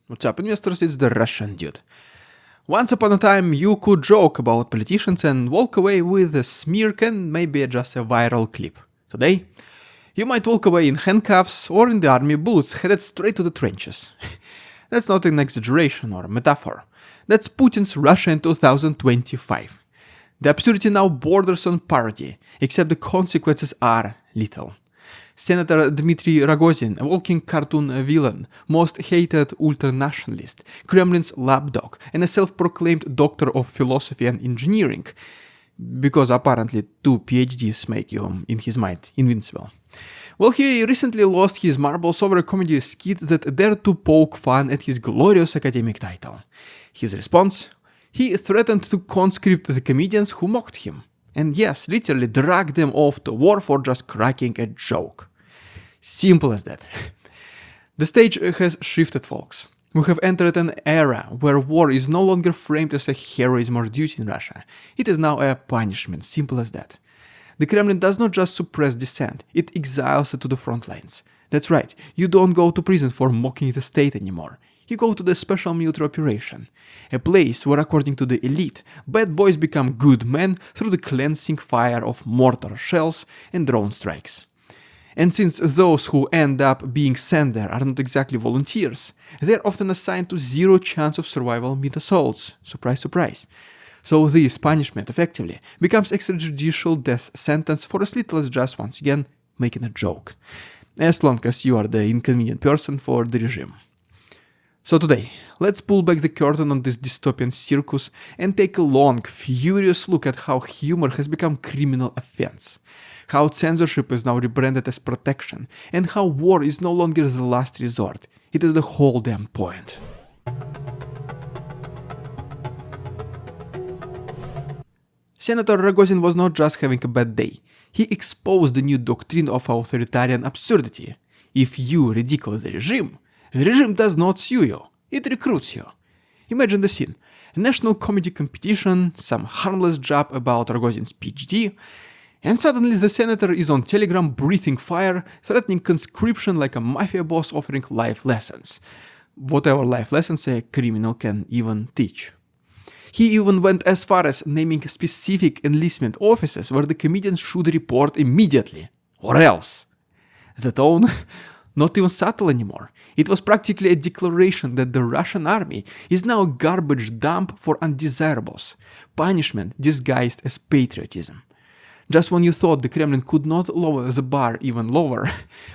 What's up, investors? It's the Russian dude. Once upon a time, you could joke about politicians and walk away with a smirk and maybe just a viral clip. Today, you might walk away in handcuffs or in the army boots, headed straight to the trenches. That's not an exaggeration or a metaphor. That's Putin's Russia in 2025. The absurdity now borders on parody, except the consequences are lethal. Senator Dmitry Rogozin, a walking cartoon villain, most hated ultranationalist, Kremlin's lapdog, and a self-proclaimed doctor of philosophy and engineering, because apparently 2 PhDs make you, in his mind, invincible. Well, he recently lost his marbles over a comedy skit that dared to poke fun at his glorious academic title. His response? He threatened to conscript the comedians who mocked him. And yes, literally dragged them off to war for just cracking a joke. Simple as that. The stage has shifted, folks. We have entered an era where war is no longer framed as a heroism or duty in Russia. It is now a punishment, simple as that. The Kremlin does not just suppress dissent, it exiles it to the front lines. That's right, you don't go to prison for mocking the state anymore. You go to the special military operation, a place where, according to the elite, bad boys become good men through the cleansing fire of mortar shells and drone strikes. And since those who end up being sent there are not exactly volunteers, they're often assigned to zero chance of survival mid-assaults. Surprise, surprise. So this punishment, effectively, becomes extrajudicial death sentence for as little as just, once again, making a joke. As long as you are the inconvenient person for the regime. So today, let's pull back the curtain on this dystopian circus and take a long, furious look at how humor has become criminal offense, how censorship is now rebranded as protection, and how war is no longer the last resort, it is the whole damn point. Senator Rogozin was not just having a bad day, he exposed the new doctrine of authoritarian absurdity. If you ridicule the regime does not sue you, it recruits you. Imagine the scene. A national comedy competition, some harmless jab about Rogozin's PhD, and suddenly the senator is on Telegram breathing fire, threatening conscription like a mafia boss offering life lessons. Whatever life lessons a criminal can even teach. He even went as far as naming specific enlistment offices where the comedian should report immediately, or else. The tone? Not even subtle anymore. It was practically a declaration that the Russian army is now a garbage dump for undesirables, punishment disguised as patriotism. Just when you thought the Kremlin could not lower the bar even lower,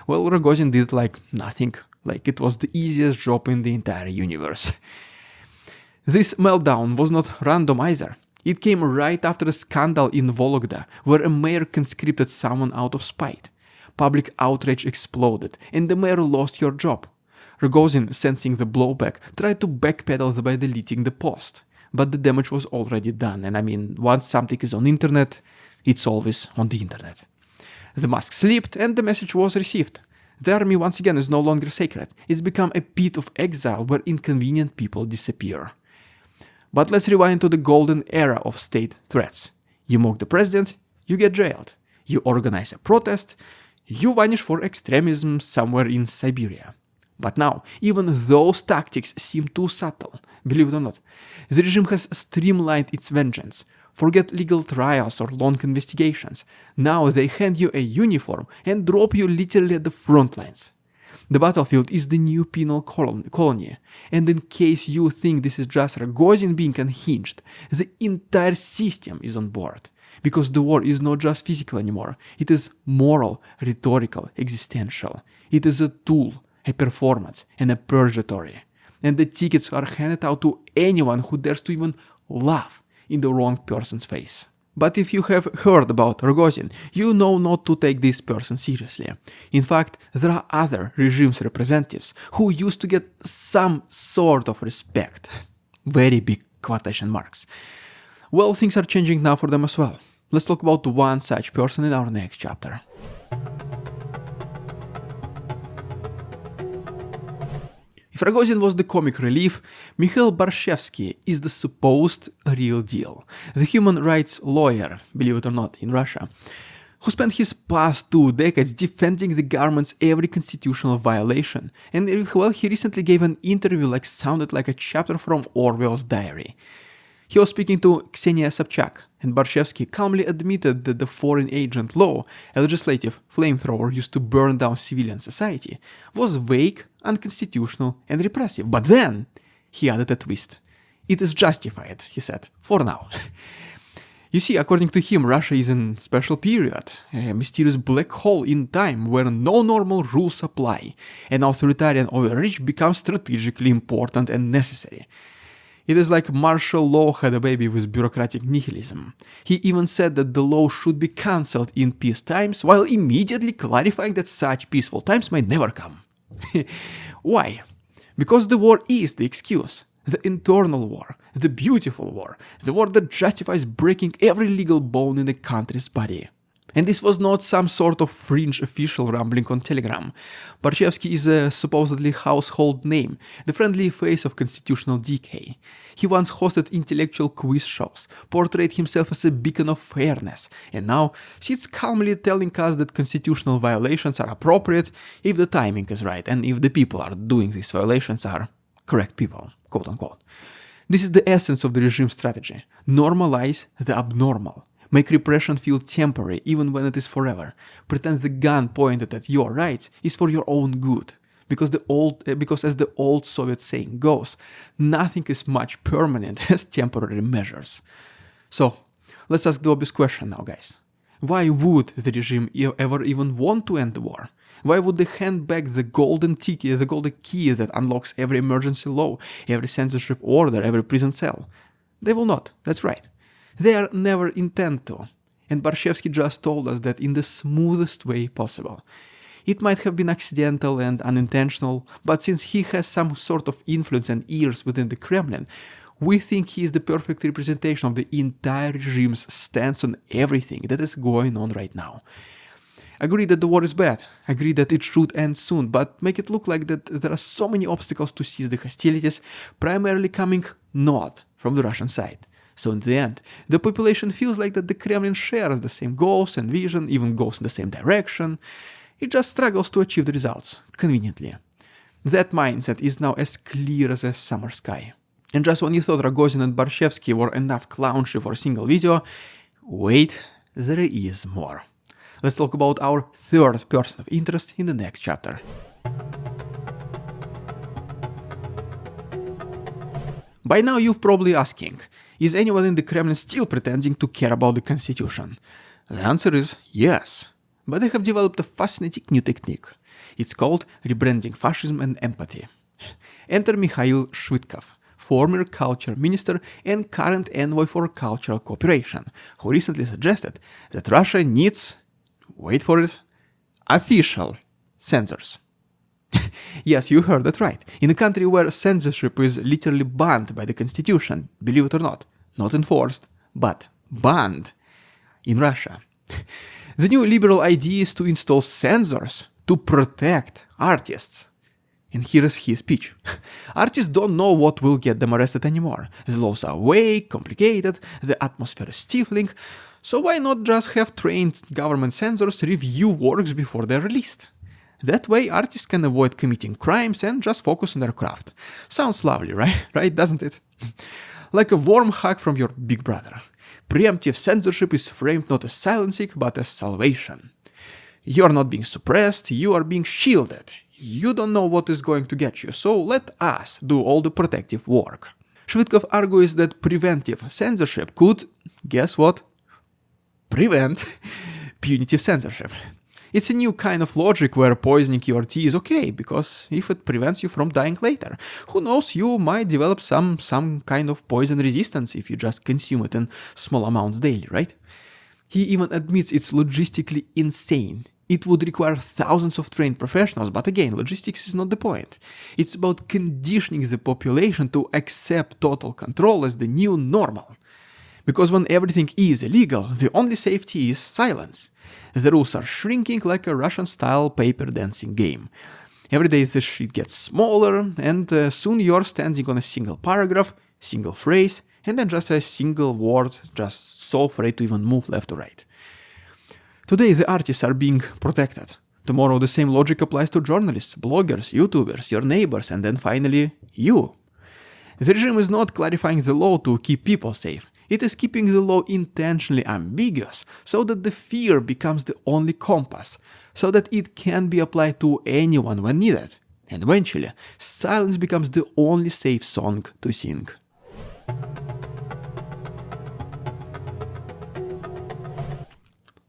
well, Rogozin did like nothing, like it was the easiest job in the entire universe. This meltdown was not random either. It came right after a scandal in Vologda, where a mayor conscripted someone out of spite. Public outrage exploded, and the mayor lost her job. Rogozin, sensing the blowback, tried to backpedal by deleting the post. But the damage was already done, and I mean, once something is on internet, it's always on the internet. The mask slipped, and the message was received. The army once again is no longer sacred. It's become a pit of exile where inconvenient people disappear. But let's rewind to the golden era of state threats. You mock the president, you get jailed. You organize a protest, you vanish for extremism somewhere in Siberia. But now, even those tactics seem too subtle, believe it or not. The regime has streamlined its vengeance. Forget legal trials or long investigations. Now they hand you a uniform and drop you literally at the front lines. The battlefield is the new penal colony, and in case you think this is just Rogozin being unhinged, the entire system is on board. Because the war is not just physical anymore, it is moral, rhetorical, existential. It is a tool, a performance, and a purgatory. And the tickets are handed out to anyone who dares to even laugh in the wrong person's face. But if you have heard about Rogozin, you know not to take this person seriously. In fact, there are other regime's representatives who used to get some sort of respect. Very big quotation marks. Well, things are changing now for them as well. Let's talk about one such person in our next chapter. If Rogozin was the comic relief, Mikhail Barshchevsky is the supposed real deal. The human rights lawyer, believe it or not, in Russia, who spent his past 2 decades defending the government's every constitutional violation, and well, he recently gave an interview like sounded like a chapter from Orwell's diary. He was speaking to Ksenia Sobchak, and Barshchevsky calmly admitted that the foreign agent law, a legislative flamethrower used to burn down civilian society, was vague, unconstitutional, and repressive. But then, he added a twist. It is justified, he said, for now. You see, according to him, Russia is in a special period, a mysterious black hole in time where no normal rules apply, and authoritarian overreach becomes strategically important and necessary. It is like martial law had a baby with bureaucratic nihilism. He even said that the law should be cancelled in peace times, while immediately clarifying that such peaceful times might never come. Why? Because the war is the excuse. The internal war, the beautiful war, the war that justifies breaking every legal bone in the country's body. And this was not some sort of fringe official rambling on Telegram. Barshchevsky is a supposedly household name, the friendly face of constitutional decay. He once hosted intellectual quiz shows, portrayed himself as a beacon of fairness, and now sits calmly telling us that constitutional violations are appropriate if the timing is right and if the people are doing these violations are correct people, quote unquote. This is the essence of the regime strategy. Normalize the abnormal. Make repression feel temporary even when it is forever. Pretend the gun pointed at your rights is for your own good. Because as the old Soviet saying goes, nothing is much permanent as temporary measures. So, let's ask the obvious question now, guys. Why would the regime ever even want to end the war? Why would they hand back the golden key that unlocks every emergency law, every censorship order, every prison cell? They will not, that's right. They are never intend to. And Barshchevsky just told us that in the smoothest way possible. It might have been accidental and unintentional, but since he has some sort of influence and ears within the Kremlin, we think he is the perfect representation of the entire regime's stance on everything that is going on right now. Agree that the war is bad, agree that it should end soon, but make it look like that there are so many obstacles to cease the hostilities, primarily coming not from the Russian side. So in the end, the population feels like that the Kremlin shares the same goals and vision, even goes in the same direction. It just struggles to achieve the results, conveniently. That mindset is now as clear as a summer sky. And just when you thought Rogozin and Barshchevsky were enough clownery for a single video, wait, there is more. Let's talk about our third person of interest in the next chapter. By now you're probably asking, is anyone in the Kremlin still pretending to care about the constitution? The answer is yes, but they have developed a fascinating new technique. It's called rebranding fascism and empathy. Enter Mikhail Shvydkoy, former culture minister and current envoy for cultural cooperation, who recently suggested that Russia needs, wait for it, official censors. Yes, you heard that right. In a country where censorship is literally banned by the constitution, believe it or not enforced, but banned in Russia. The new liberal idea is to install censors to protect artists. And here is his speech. Artists don't know what will get them arrested anymore. The laws are vague, complicated, the atmosphere is stifling, so why not just have trained government censors review works before they're released? That way artists can avoid committing crimes and just focus on their craft. Sounds lovely, right? Right, doesn't it? Like a warm hug from your big brother. Preemptive censorship is framed not as silencing, but as salvation. You are not being suppressed, you are being shielded. You don't know what is going to get you, so let us do all the protective work. Shvydkoy argues that preventive censorship could, guess what? Prevent punitive censorship. It's a new kind of logic where poisoning your tea is okay, because if it prevents you from dying later, who knows, you might develop some kind of poison resistance if you just consume it in small amounts daily, right? He even admits it's logistically insane. It would require thousands of trained professionals, but again, logistics is not the point. It's about conditioning the population to accept total control as the new normal. Because when everything is illegal, the only safety is silence. The rules are shrinking like a Russian-style paper dancing game. Every day the shit gets smaller, and soon you're standing on a single paragraph, single phrase, and then just a single word, just so afraid to even move left or right. Today the artists are being protected. Tomorrow the same logic applies to journalists, bloggers, YouTubers, your neighbors, and then finally you. The regime is not clarifying the law to keep people safe. It is keeping the law intentionally ambiguous so that the fear becomes the only compass, so that it can be applied to anyone when needed. And eventually, silence becomes the only safe song to sing.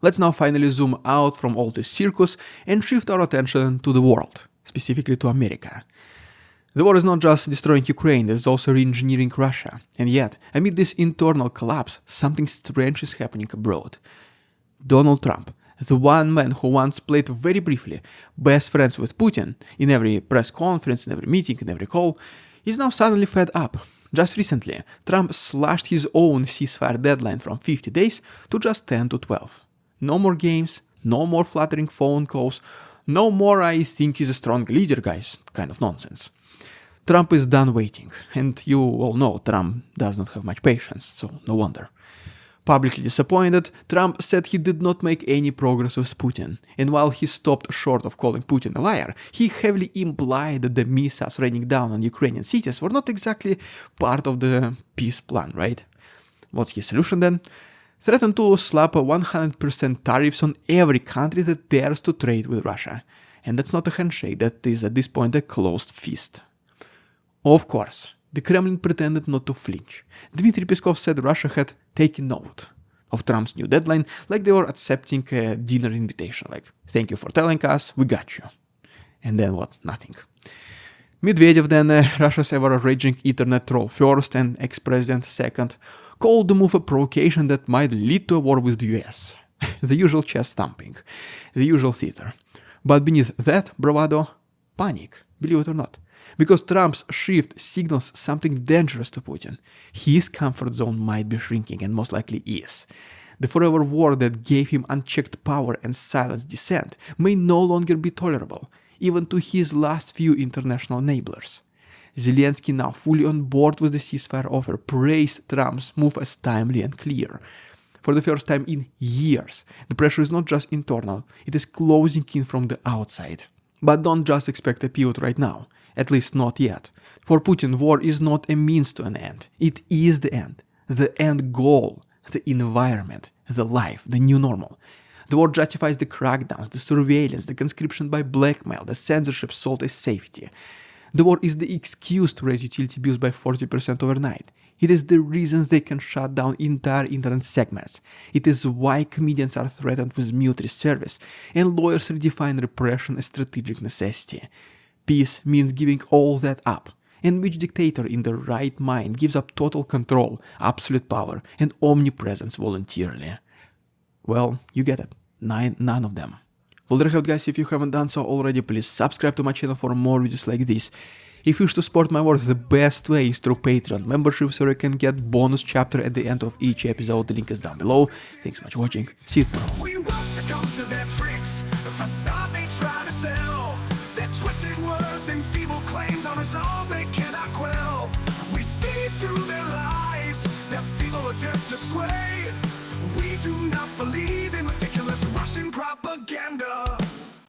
Let's now finally zoom out from all this circus and shift our attention to the world, specifically to America. The war is not just destroying Ukraine, it is also re-engineering Russia. And yet, amid this internal collapse, something strange is happening abroad. Donald Trump, the one man who once played very briefly best friends with Putin in every press conference, in every meeting, in every call, is now suddenly fed up. Just recently, Trump slashed his own ceasefire deadline from 50 days to just 10 to 12. No more games, no more flattering phone calls, no more "I think he's a strong leader, guys" kind of nonsense. Trump is done waiting, and you all know Trump does not have much patience, so no wonder. Publicly disappointed, Trump said he did not make any progress with Putin, and while he stopped short of calling Putin a liar, he heavily implied that the missiles raining down on Ukrainian cities were not exactly part of the peace plan, right? What's his solution then? Threatened to slap 100% tariffs on every country that dares to trade with Russia. And that's not a handshake, that is at this point a closed fist. Of course, the Kremlin pretended not to flinch. Dmitry Peskov said Russia had taken note of Trump's new deadline, like they were accepting a dinner invitation, like, "Thank you for telling us, we got you." And then what? Nothing. Medvedev, then Russia's ever-raging internet troll first and ex-president second, called the move a provocation that might lead to a war with the US. The usual chest thumping, the usual theater. But beneath that bravado, panic, believe it or not. Because Trump's shift signals something dangerous to Putin. His comfort zone might be shrinking, and most likely is. The forever war that gave him unchecked power and silenced dissent may no longer be tolerable, even to his last few international enablers. Zelensky, now fully on board with the ceasefire offer, praised Trump's move as timely and clear. For the first time in years, the pressure is not just internal, it is closing in from the outside. But don't just expect a pivot right now, at least not yet. For Putin, war is not a means to an end, it is the end goal, the environment, the life, the new normal. The war justifies the crackdowns, the surveillance, the conscription by blackmail, the censorship sold as safety. The war is the excuse to raise utility bills by 40% overnight. It is the reason they can shut down entire internet segments. It is why comedians are threatened with military service and lawyers redefine repression as strategic necessity. Peace means giving all that up. And which dictator in the right mind gives up total control, absolute power, and omnipresence voluntarily? Well, you get it. None of them. Well, there you have it, guys. If you haven't done so already, please subscribe to my channel for more videos like this. If you wish to support my work, the best way is through Patreon membership, where you can get bonus chapter at the end of each episode. The link is down below. Thanks so much for watching. See you tomorrow. We won't succumb to their tricks, the facade they try to sell, their twisted words and feeble claims on us all they cannot quell. We see through their lies, their feeble attempts to sway. We do not believe in